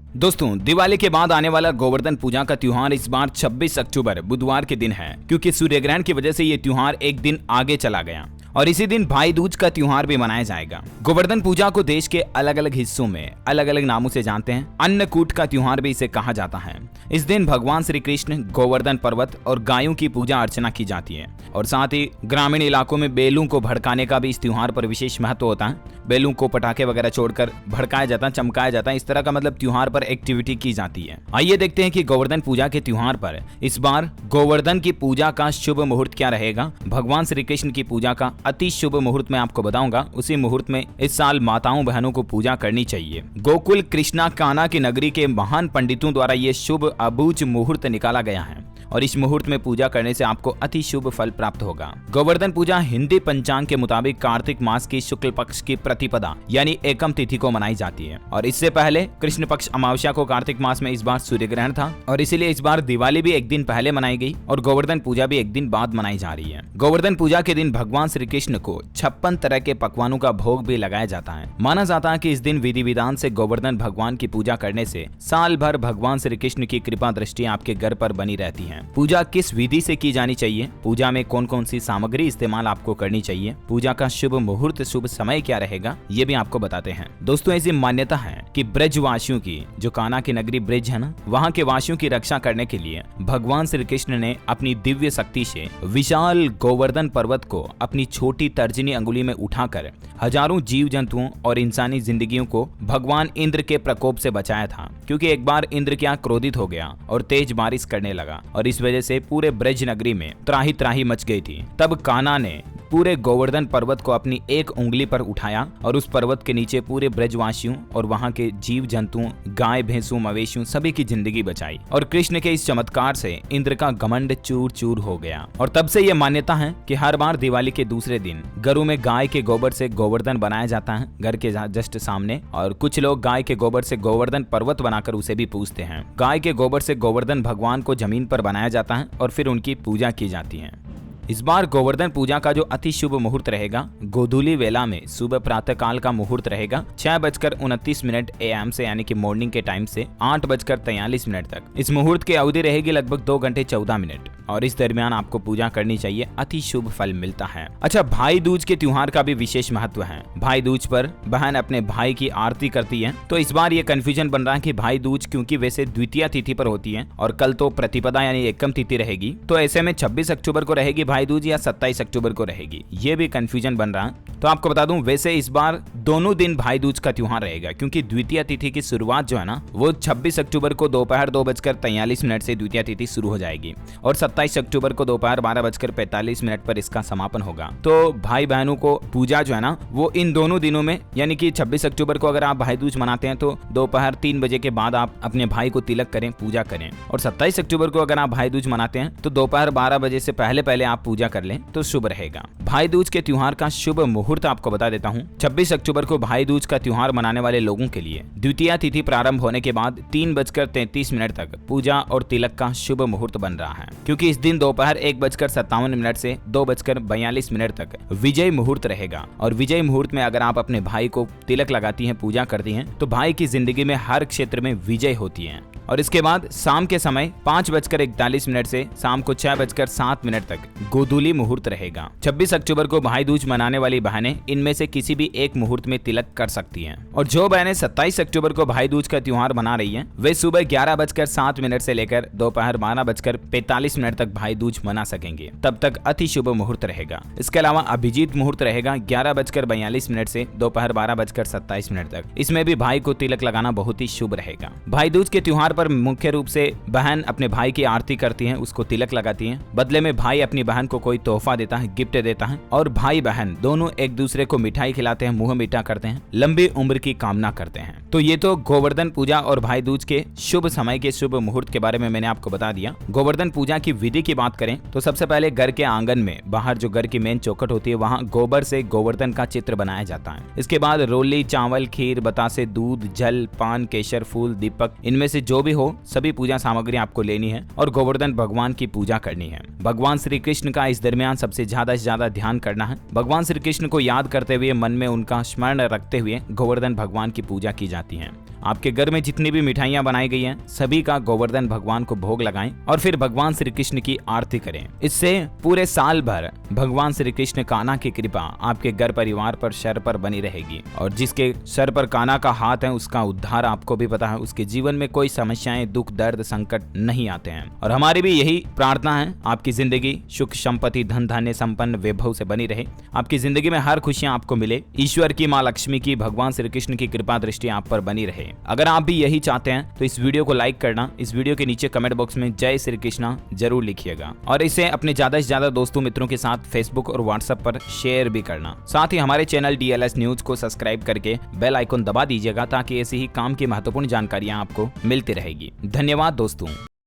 दोस्तों, दिवाली के बाद आने वाला गोवर्धन पूजा का त्योहार इस बार 26 अक्टूबर बुधवार के दिन है, क्योंकि सूर्य ग्रहण की वजह से ये त्योहार एक दिन आगे चला गया और इसी दिन भाई दूज का त्योहार भी मनाया जाएगा। गोवर्धन पूजा को देश के अलग अलग हिस्सों में अलग अलग नामों से जानते हैं। अन्नकूट का त्योहार भी इसे कहा जाता है। इस दिन भगवान श्री कृष्ण गोवर्धन पर्वत और गायों की पूजा अर्चना की जाती है और साथ ही ग्रामीण इलाकों में बेलों को भड़काने का भी इस त्योहार पर विशेष महत्व होता है। बेलों को पटाखे वगैरह छोड़कर भड़काया जाता है, चमकाया जाता है। इस तरह का मतलब त्योहार पर एक्टिविटी की जाती है। आइए देखते हैं कि गोवर्धन पूजा के त्योहार पर इस बार गोवर्धन की पूजा का शुभ मुहूर्त क्या रहेगा। भगवान श्री कृष्ण की पूजा का अति शुभ मुहूर्त मैं आपको बताऊंगा। उसी मुहूर्त में इस साल माताओं बहनों को पूजा करनी चाहिए। गोकुल कृष्णा कान्हा की नगरी के महान पंडितों द्वारा ये शुभ अबूझ मुहूर्त निकाला गया है और इस मुहूर्त में पूजा करने से आपको अति शुभ फल प्राप्त होगा। गोवर्धन पूजा हिंदी पंचांग के मुताबिक कार्तिक मास की शुक्ल पक्ष की प्रतिपदा यानी एकम तिथि को मनाई जाती है और इससे पहले कृष्ण पक्ष अमावस्या को कार्तिक मास में इस बार सूर्य ग्रहण था और इसीलिए इस बार दिवाली भी एक दिन पहले मनाई गई और गोवर्धन पूजा भी एक दिन बाद मनाई जा रही है। गोवर्धन पूजा के दिन भगवान श्री कृष्ण को 56 तरह के पकवानों का भोग भी लगाया जाता है। माना जाता है कि इस दिन विधि विधान से गोवर्धन भगवान की पूजा करने से साल भर भगवान श्री कृष्ण की कृपा दृष्टि आपके घर पर बनी रहती है। पूजा किस विधि से की जानी चाहिए, पूजा में कौन कौन सी सामग्री इस्तेमाल आपको करनी चाहिए, पूजा का शुभ मुहूर्त शुभ समय क्या रहेगा, ये भी आपको बताते हैं। दोस्तों, ऐसी मान्यता है कि ब्रजवासियों की, जो कान्हा की नगरी ब्रज है ना, वहाँ के वासियों की रक्षा करने के लिए भगवान श्री कृष्ण ने अपनी दिव्य शक्ति से विशाल गोवर्धन पर्वत को अपनी छोटी तर्जनी अंगुली में उठाकर हजारों जीव जंतुओं और इंसानी जिंदगियों को भगवान इंद्र के प्रकोप से बचाया था। क्योंकि एक बार इंद्र क्या क्रोधित हो गया और तेज बारिश करने लगा और इस वजह से पूरे ब्रज नगरी में त्राही त्राही मच गई थी। तब कान्हा ने पूरे गोवर्धन पर्वत को अपनी एक उंगली पर उठाया और उस पर्वत के नीचे पूरे ब्रजवासियों और वहां के जीव जंतुओं, गाय भैंसों, मवेशियों सभी की जिंदगी बचाई और कृष्ण के इस चमत्कार से इंद्र का घमंड चूर चूर हो गया। और तब से यह मान्यता है कि हर बार दिवाली के दूसरे दिन घरों में गाय के गोबर से गोवर्धन बनाया जाता है घर के जस्ट सामने, और कुछ लोग गाय के गोबर से गोवर्धन पर्वत बनाकर उसे भी पूजते हैं। गाय के गोबर से गोवर्धन भगवान को जमीन पर बनाया जाता है और फिर उनकी पूजा की जाती है। इस बार गोवर्धन पूजा का जो अति शुभ मुहूर्त रहेगा, गोधूली वेला में सुबह प्रातः काल का मुहूर्त रहेगा 6:29 AM से, यानी कि मॉर्निंग के टाइम से 8:43 तक। इस मुहूर्त की अवधि रहेगी लगभग 2 घंटे 14 मिनट और इस दरमियान आपको पूजा करनी चाहिए, अति शुभ फल मिलता है। अच्छा, भाई दूज के त्योहार का भी विशेष महत्व है। भाई दूज पर बहन अपने भाई की आरती करती है, तो इस बार ये कंफ्यूजन बन रहा है कि भाई दूज क्योंकि वैसे द्वितीय तिथि पर होती है और कल तो प्रतिपदा यानी एकम तिथि रहेगी, तो ऐसे में 26 अक्टूबर को रहेगी भाई दूज या 27 अक्टूबर को रहेगी, ये भी कंफ्यूजन बन रहा है। तो आपको बता दूं, वैसे इस बार दोनों दिन भाई दूज का त्योहार रहेगा, क्योंकि द्वितीय तिथि की शुरुआत जो है ना, वो 26 अक्टूबर को दोपहर 2:43 से द्वितीय तिथि शुरू हो जाएगी और 27 अक्टूबर को दोपहर 12:45 पर इसका समापन होगा। तो भाई बहनों को पूजा जो है ना, वो इन दोनों दिनों में, यानी कि 26 अक्टूबर को अगर आप भाई दूज मनाते हैं तो दोपहर 3 बजे के बाद आप अपने भाई को तिलक करें, पूजा करें, और 27 अक्टूबर को अगर आप भाई दूज मनाते हैं तो दोपहर 12 बजे से पहले आप पूजा कर लें तो शुभ रहेगा। भाई दूज के त्योहार का शुभ मुहूर्त आपको बता देता हूँ। 26 अक्टूबर को भाई दूज का त्योहार मनाने वाले लोगों के लिए द्वितीय तिथि प्रारंभ होने के बाद 3:33 तक पूजा और तिलक का शुभ मुहूर्त बन रहा है, क्योंकि इस दिन दोपहर 1:57 से 2:42 तक विजय मुहूर्त रहेगा और विजय मुहूर्त में अगर आप अपने भाई को तिलक लगाती हैं, पूजा करती हैं, तो भाई की जिंदगी में हर क्षेत्र में विजय होती है। और इसके बाद शाम के समय 5:41 से शाम को 6:07 तक गोधूली मुहूर्त रहेगा। 26 अक्टूबर को भाई दूज मनाने वाली बहनें इनमें से किसी भी एक मुहूर्त में तिलक कर सकती हैं और जो बहनें 27 अक्टूबर को भाई दूज का त्योहार मना रही हैं, वे सुबह 11:07 से लेकर दोपहर 12:45 तक भाई दूज मना सकेंगे। तब तक अति शुभ मुहूर्त रहेगा। इसके अलावा अभिजीत मुहूर्त रहेगा 11:42 से दोपहर 12:27 तक। इसमें भी भाई को तिलक लगाना बहुत ही शुभ रहेगा। भाई दूज के त्योहार पर मुख्य रूप से बहन अपने भाई की आरती करती हैं, उसको तिलक लगाती हैं, बदले में भाई अपनी बहन को कोई तोहफा देता है, गिफ्ट देता है और भाई बहन दोनों एक दूसरे को मिठाई खिलाते हैं, मुंह मीठा करते हैं, लंबी उम्र की कामना करते हैं। तो ये तो गोवर्धन पूजा और भाई दूज के शुभ समय के शुभ मुहूर्त के बारे में मैंने आपको बता दिया। गोवर्धन पूजा की विधि की बात करें तो सबसे पहले घर के आंगन में बाहर जो घर की मेन चौखट होती है, वहाँ गोबर से गोवर्धन का चित्र बनाया जाता है। इसके बाद रोली, चावल, खीर, बतासे, दूध, जल, पान, केसर, फूल, दीपक, इनमें से जो भी हो सभी पूजा सामग्री आपको लेनी है और गोवर्धन भगवान की पूजा करनी है। भगवान श्री कृष्ण का इस दरमियान सबसे ज्यादा ध्यान करना है। भगवान श्री कृष्ण को याद करते हुए मन में उनका स्मरण रखते हुए गोवर्धन भगवान की पूजा की जाती है। आपके घर में जितनी भी मिठाइयां बनाई गई हैं सभी का गोवर्धन भगवान को भोग लगाएं और फिर भगवान श्री कृष्ण की आरती करें। इससे पूरे साल भर भगवान श्री कृष्ण कान्हा की कृपा आपके घर परिवार पर सर पर बनी रहेगी और जिसके सर पर कान्हा का हाथ है उसका उद्धार आपको भी पता है, उसके जीवन में कोई समस्याएं, दुख, दर्द, संकट नहीं आते हैं। और हमारी भी यही प्रार्थना है आपकी जिंदगी सुख, संपत्ति, धन धान्य, संपन्न, वैभव से बनी रहे। आपकी जिंदगी में हर खुशियां आपको मिले। ईश्वर की, माँ लक्ष्मी की, भगवान श्री कृष्ण की कृपा दृष्टि आप पर बनी रहे। अगर आप भी यही चाहते हैं तो इस वीडियो को लाइक करना, इस वीडियो के नीचे कमेंट बॉक्स में जय श्री कृष्णा जरूर लिखिएगा और इसे अपने ज्यादा से ज्यादा दोस्तों मित्रों के साथ फेसबुक और व्हाट्सएप पर शेयर भी करना। साथ ही हमारे चैनल DLS न्यूज को सब्सक्राइब करके बेल आइकन दबा दीजिएगा ताकि ऐसी ही काम की महत्वपूर्ण जानकारियां आपको मिलती रहेगी। धन्यवाद दोस्तों।